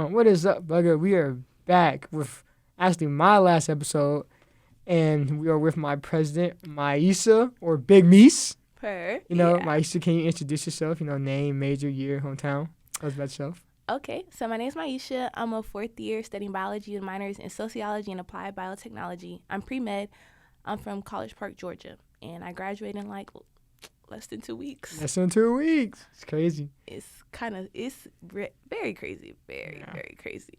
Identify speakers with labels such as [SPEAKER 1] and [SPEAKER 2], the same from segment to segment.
[SPEAKER 1] What is up, Bugga? We are back with actually my last episode, and we are with my president, Myesha, or Big Meese. Myesha, can you introduce yourself? Name, major, year, hometown. Tell us about yourself.
[SPEAKER 2] Okay, so my name is Myesha. I'm a fourth year studying biology with minors in sociology and applied biotechnology. I'm pre-med. I'm from College Park, Georgia, and I graduated in like less than 2 weeks.
[SPEAKER 1] Less than 2 weeks. It's crazy.
[SPEAKER 2] It's very crazy, very crazy.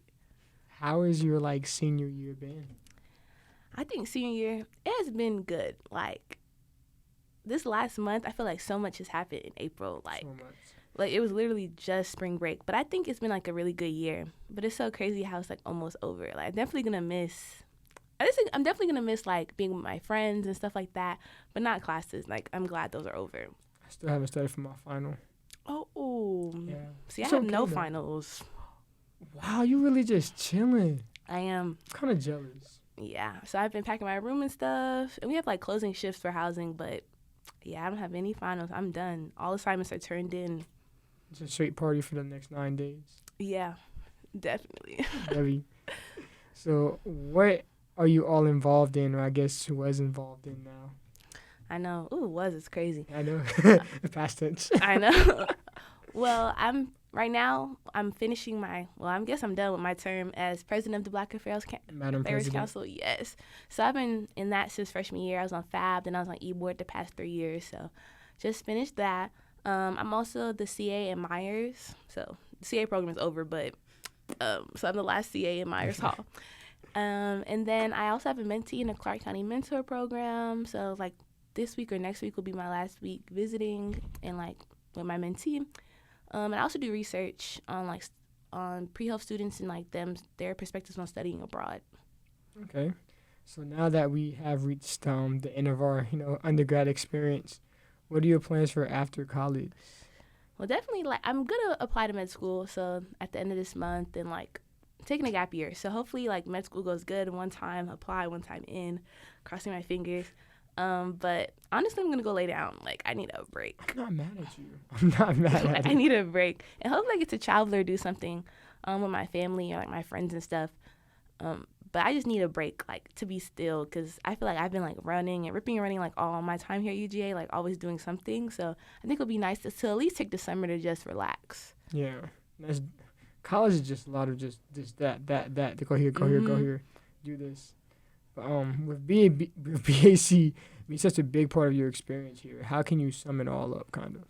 [SPEAKER 1] How has your senior year been?
[SPEAKER 2] I think senior year, it has been good. Like this last month, I feel like so much has happened in April.
[SPEAKER 1] So much.
[SPEAKER 2] Like it was literally just spring break, but I think it's been like a really good year. But it's so crazy how it's like almost over. Like I'm definitely gonna miss like being with my friends and stuff like that, but not classes. Like I'm glad those are over.
[SPEAKER 1] I still haven't studied for my final.
[SPEAKER 2] Oh,
[SPEAKER 1] yeah.
[SPEAKER 2] See, I have no finals.
[SPEAKER 1] Wow, you really just chilling.
[SPEAKER 2] I am.
[SPEAKER 1] I'm kind of jealous.
[SPEAKER 2] Yeah, so I've been packing my room and stuff, and we have like closing shifts for housing, but yeah, I don't have any finals. I'm done. All assignments are turned in.
[SPEAKER 1] It's a straight party for the next 9 days.
[SPEAKER 2] Yeah, definitely.
[SPEAKER 1] Heavy. So what are you all involved in, or I guess was involved in now?
[SPEAKER 2] I know. Ooh, it's crazy.
[SPEAKER 1] I know. Past tense.
[SPEAKER 2] I know. Well, I'm finishing I guess I'm done with my term as president of the Black Affairs Council. Yes. So I've been in that since freshman year. I was on FAB, then I was on E-Board the past 3 years. So just finished that. I'm also the CA in Myers. So the CA program is over, but so I'm the last CA in Myers Hall. And then I also have a mentee in the Clark County Mentor Program. So like this week or next week will be my last week visiting and like with my mentee. And I also do research on pre-health students and like their perspectives on studying abroad.
[SPEAKER 1] Okay. So now that we have reached the end of our undergrad experience, what are your plans for after college?
[SPEAKER 2] Well, definitely I'm gonna apply to med school. So at the end of this month and taking a gap year. So hopefully med school goes good one time, apply one time in, crossing my fingers. But honestly, I'm going to go lay down. I need a break.
[SPEAKER 1] I'm not mad at you.
[SPEAKER 2] I need a break. And hopefully I get to travel or do something with my family or my friends and stuff. But I just need a break, to be still, because I feel like I've been running and ripping and running all my time here at UGA, always doing something. So I think it would be nice to at least take the summer to just relax.
[SPEAKER 1] Yeah. College is just a lot of just that, to go here, do this. But with BAC being such a big part of your experience here, how can you sum it all up, kind of?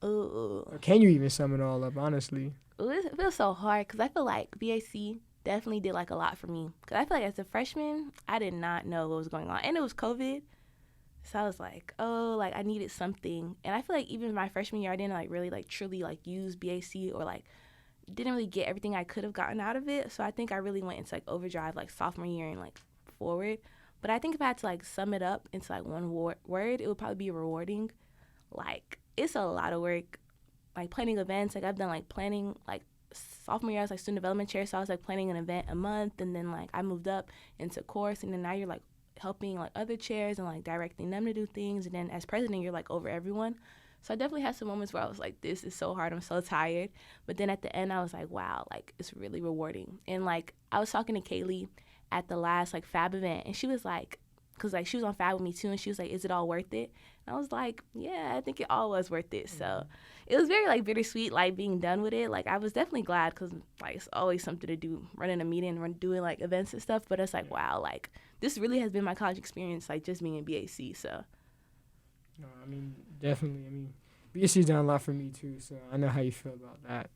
[SPEAKER 2] Ooh.
[SPEAKER 1] Or can you even sum it all up, honestly?
[SPEAKER 2] It feels so hard because I feel like BAC definitely did a lot for me. Because I feel like as a freshman, I did not know what was going on. And it was COVID. So I was like, I needed something. And I feel like even my freshman year, I didn't really truly use BAC or didn't really get everything I could have gotten out of it. So I think I really went into overdrive sophomore year and forward. But I think if I had to sum it up into one word, it would probably be rewarding. It's a lot of work. Planning events, I've done planning sophomore year I was student development chair, so I was planning an event a month, and then I moved up into course, and then now you're helping other chairs and directing them to do things, and then as president you're over everyone. So I definitely had some moments where I was this is so hard, I'm so tired. But then at the end I was wow, it's really rewarding. And I was talking to Kaylee at the last FAB event, and she was because she was on FAB with me too, and she was is it all worth it? And I was yeah, I think it all was worth it. So it was very bittersweet being done with it. I was definitely glad because it's always something to do, running a meeting, doing events and stuff. But it's wow, this really has been my college experience, just being in BAC. So
[SPEAKER 1] no, definitely. BAC's done a lot for me too, so I know how you feel about that.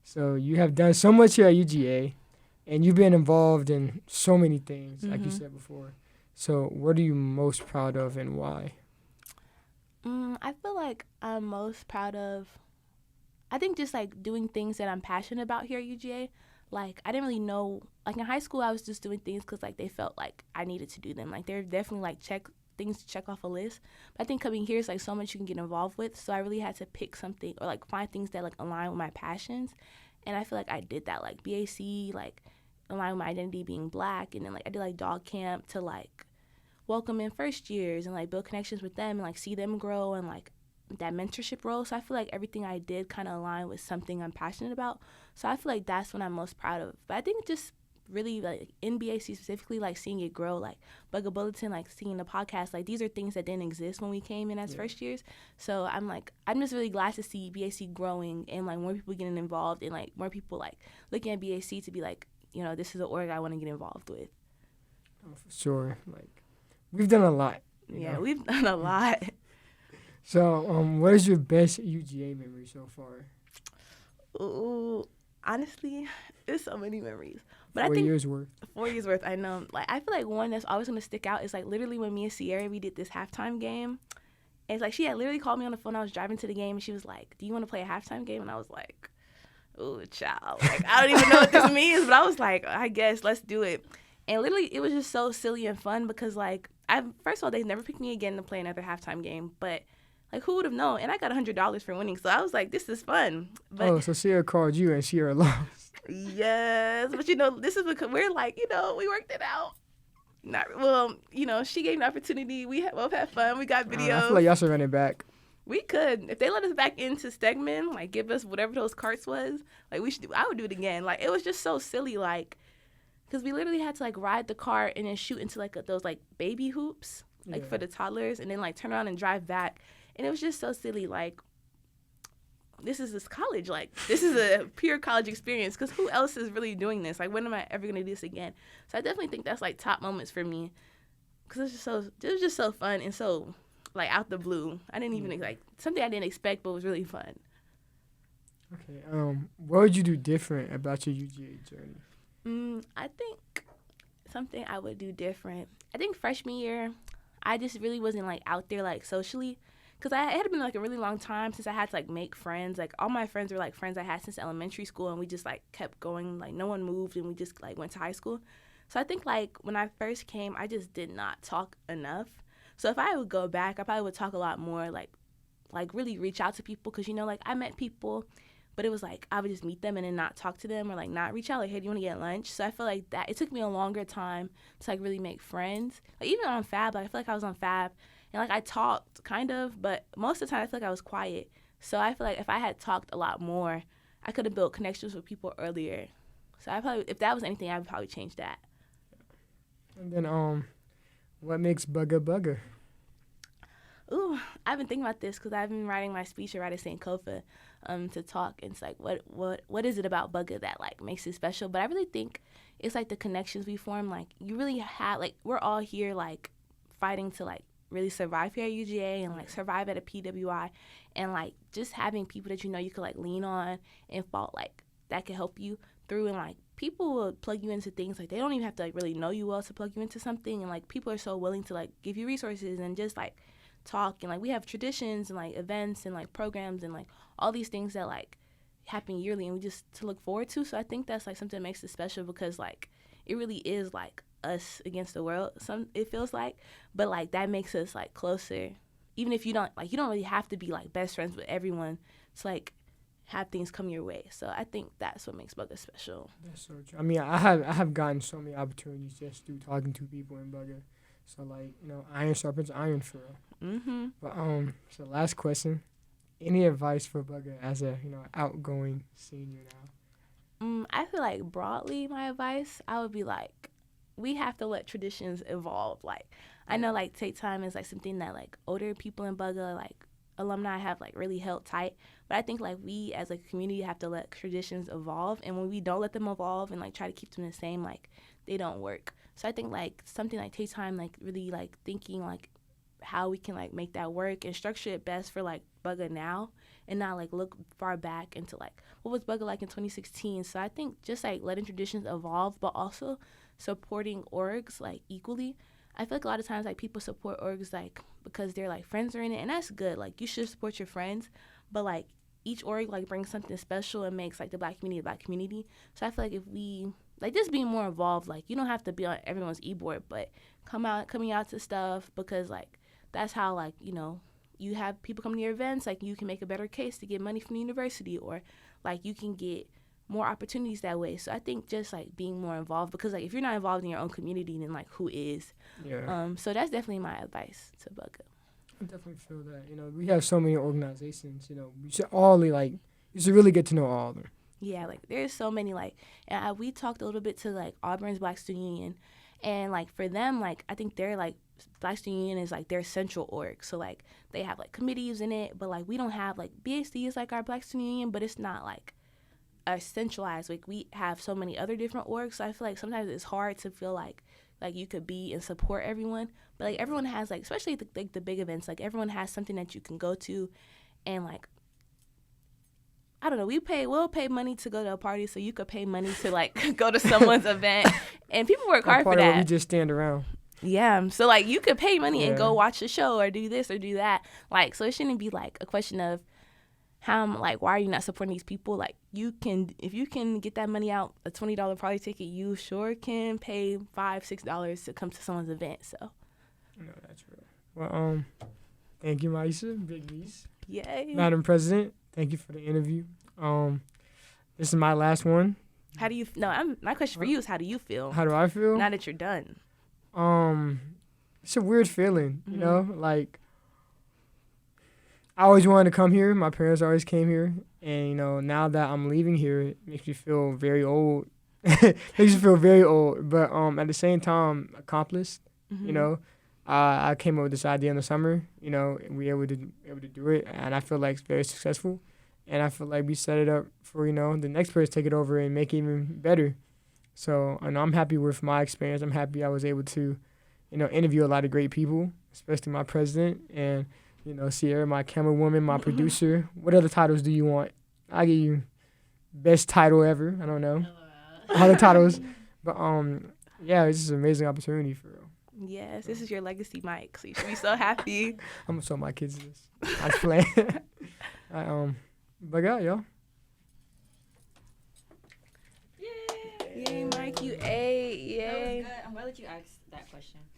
[SPEAKER 1] So you have done so much here at UGA, and you've been involved in so many things, like you said before. So what are you most proud of and why?
[SPEAKER 2] I feel like I'm most proud of, I think just doing things that I'm passionate about here at UGA. I didn't really know, in high school I was just doing things because they felt I needed to do them. They're definitely things to check off a list. But I think coming here is so much you can get involved with. So I really had to pick something or find things that align with my passions. And I feel like I did that. BAC, align with my identity being Black, and then I did dog camp to welcome in first years and build connections with them and see them grow and that mentorship role. So I feel like everything I did kind of aligned with something I'm passionate about. So I feel like that's what I'm most proud of. But I think just really like in BAC specifically, like seeing it grow, like BUGA Bulletin, like seeing the podcast, like these are things that didn't exist when we came in as first years. So I'm just really glad to see BAC growing and like more people getting involved and like more people like looking at BAC to be like, you know, this is an org I want to get involved with.
[SPEAKER 1] Oh, for sure. Like, we've done a lot.
[SPEAKER 2] Yeah, we've done a lot.
[SPEAKER 1] So, what is your best UGA memory so far?
[SPEAKER 2] Ooh, honestly, there's so many memories. But
[SPEAKER 1] 4
[SPEAKER 2] I think
[SPEAKER 1] years worth.
[SPEAKER 2] 4 years worth, I know. Like, I feel like one that's always going to stick out is, like, literally when me and Sierra, we did this halftime game. And it's like, she had literally called me on the phone. I was driving to the game, and she was like, do you want to play a halftime game? And I was like, ooh, child. Like, I don't even know what this means. But I was like, I guess, let's do it. And literally, it was just so silly and fun because, like, first of all, they never picked me again to play another halftime game. But, like, who would have known? And I got $100 for winning. So I was like, this is fun. But,
[SPEAKER 1] so Sierra called you and Sierra lost.
[SPEAKER 2] Yes. But, you know, this is because we're like, you know, we worked it out. Well, you know, she gave me an opportunity. We both had fun. We got videos.
[SPEAKER 1] I feel like y'all should run it back.
[SPEAKER 2] We could. If they let us back into Stegman, like, give us whatever those carts was, like, I would do it again. Like, it was just so silly, like, because we literally had to, like, ride the cart and then shoot into, like, those, like, baby hoops, like, for the toddlers, and then, like, turn around and drive back. And it was just so silly, like, this is college. Like, this is a pure college experience because who else is really doing this? Like, when am I ever going to do this again? So I definitely think that's, like, top moments for me because it was just so fun and so, like, out the blue. I didn't even, like, something I didn't expect but was really fun.
[SPEAKER 1] Okay. What would you do different about your UGA journey?
[SPEAKER 2] I think something I would do different. I think freshman year, I just really wasn't, like, out there, like, socially. Because it had been, like, a really long time since I had to, like, make friends. Like, all my friends were, like, friends I had since elementary school, and we just, like, kept going. Like, no one moved, and we just, like, went to high school. So I think, like, when I first came, I just did not talk enough. So if I would go back, I probably would talk a lot more, like really reach out to people. Because, you know, like, I met people, but it was, like, I would just meet them and then not talk to them or, like, not reach out. Like, hey, do you want to get lunch? So I feel like that it took me a longer time to, like, really make friends. Like, even on Fab, like, I feel like I was on Fab. And, like, I talked, kind of, but most of the time I feel like I was quiet. So I feel like if I had talked a lot more, I could have built connections with people earlier. So I probably, if that was anything, I would probably change that.
[SPEAKER 1] And then, what makes BUGA?
[SPEAKER 2] Ooh, I've been thinking about this because I've been writing my speech at St. Kofa to talk. And it's like, what is it about BUGA that, like, makes it special? But I really think it's, like, the connections we form. Like, you really have, like, we're all here, like, fighting to, like, really survive here at UGA and, like, survive at a PWI and, like, just having people that you know you could, like, lean on and fault, like, that could help you through. And, like, people will plug you into things. Like, they don't even have to, like, really know you well to plug you into something. And, like, people are so willing to, like, give you resources and just, like, talk. And, like, we have traditions and, like, events and, like, programs and, like, all these things that, like, happen yearly and we just to look forward to. So I think that's, like, something that makes it special because, like, it really is, like, us against the world, it feels like, but, like, that makes us, like, closer. Even if you don't really have to be, like, best friends with everyone to, like, have things come your way. So I think that's what makes BUGA special.
[SPEAKER 1] That's so true. I mean, I have gotten so many opportunities just through talking to people in BUGA. So, like, you know, iron sharpens iron for real. But so last question, any advice for BUGA as a, you know, outgoing senior now?
[SPEAKER 2] I feel like broadly my advice, I would be like, we have to let traditions evolve. Like, I know, like, take time is, like, something that, like, older people in BUGA, like, alumni have, like, really held tight. But I think, like, we as a community have to let traditions evolve. And when we don't let them evolve and, like, try to keep them the same, like, they don't work. So I think, like, something like take time, like, really, like, thinking, like, how we can, like, make that work and structure it best for, like, BUGA now and not, like, look far back into, like, what was BUGA like in 2016. So I think just, like, letting traditions evolve, but also supporting orgs, like, equally. I feel like a lot of times, like, people support orgs, like, because their, like, friends are in it, and that's good. Like, you should support your friends, but, like, each org, like, brings something special and makes, like, the Black community a Black community. So I feel like if we, like, just being more involved, like, you don't have to be on everyone's e-board, but coming out to stuff because, like, that's how, like, you know, you have people come to your events, like, you can make a better case to get money from the university or, like, you can get more opportunities that way. So I think just, like, being more involved because, like, if you're not involved in your own community, then, like, who is?
[SPEAKER 1] Yeah.
[SPEAKER 2] So that's definitely my advice to BUGA.
[SPEAKER 1] I definitely feel that. You know, we have so many organizations. You know, we should all you should really get to know all of them.
[SPEAKER 2] Yeah, like there's so many like, and we talked a little bit to like Auburn's Black Student Union, and like for them, like I think they're like Black Student Union is like their central org, so like they have like committees in it, but like we don't have like BAC is like our Black Student Union, but it's not like a centralized. Like we have so many other different orgs, so I feel like sometimes it's hard to feel like you could be and support everyone, but like everyone has like especially the big events, like everyone has something that you can go to, and like I don't know, we'll pay money to go to a party, so you could pay money to like go to someone's event, and people work hard for that.
[SPEAKER 1] We just stand around.
[SPEAKER 2] Yeah, so like you could pay money and go watch a show or do this or do that. Like, so it shouldn't be like a question of why are you not supporting these people? Like, if you can get that money out, a $20 party ticket, you sure can pay $5-6 to come to someone's event. So,
[SPEAKER 1] no, that's real. Well, thank you, Myesha, Big Meets.
[SPEAKER 2] Yay,
[SPEAKER 1] Madam President. Thank you for the interview. This is my last one.
[SPEAKER 2] How do you? No, my question for you is, how do you feel?
[SPEAKER 1] How do I feel?
[SPEAKER 2] Now that you're done.
[SPEAKER 1] It's a weird feeling, you know. Like I always wanted to come here. My parents always came here, and you know, now that I'm leaving here, it makes me feel very old. Makes me feel very old, but at the same time, accomplished. You know. I came up with this idea in the summer, you know, and we were able to do it, and I feel like it's very successful, and I feel like we set it up for, you know, the next person to take it over and make it even better. So, and I'm happy with my experience. I'm happy I was able to, you know, interview a lot of great people, especially my president and, you know, Sierra, my camera woman, my producer. What other titles do you want? I'll give you best title ever. I don't know. All the titles. But, yeah, it's just an amazing opportunity for real.
[SPEAKER 2] Yes, this is your legacy, Mike. So you should be so happy.
[SPEAKER 1] I'm gonna show my kids this. I was playing. But yeah, y'all.
[SPEAKER 2] Yay, Mike, you ate. Yay.
[SPEAKER 3] That was good. I'm glad that you asked that question.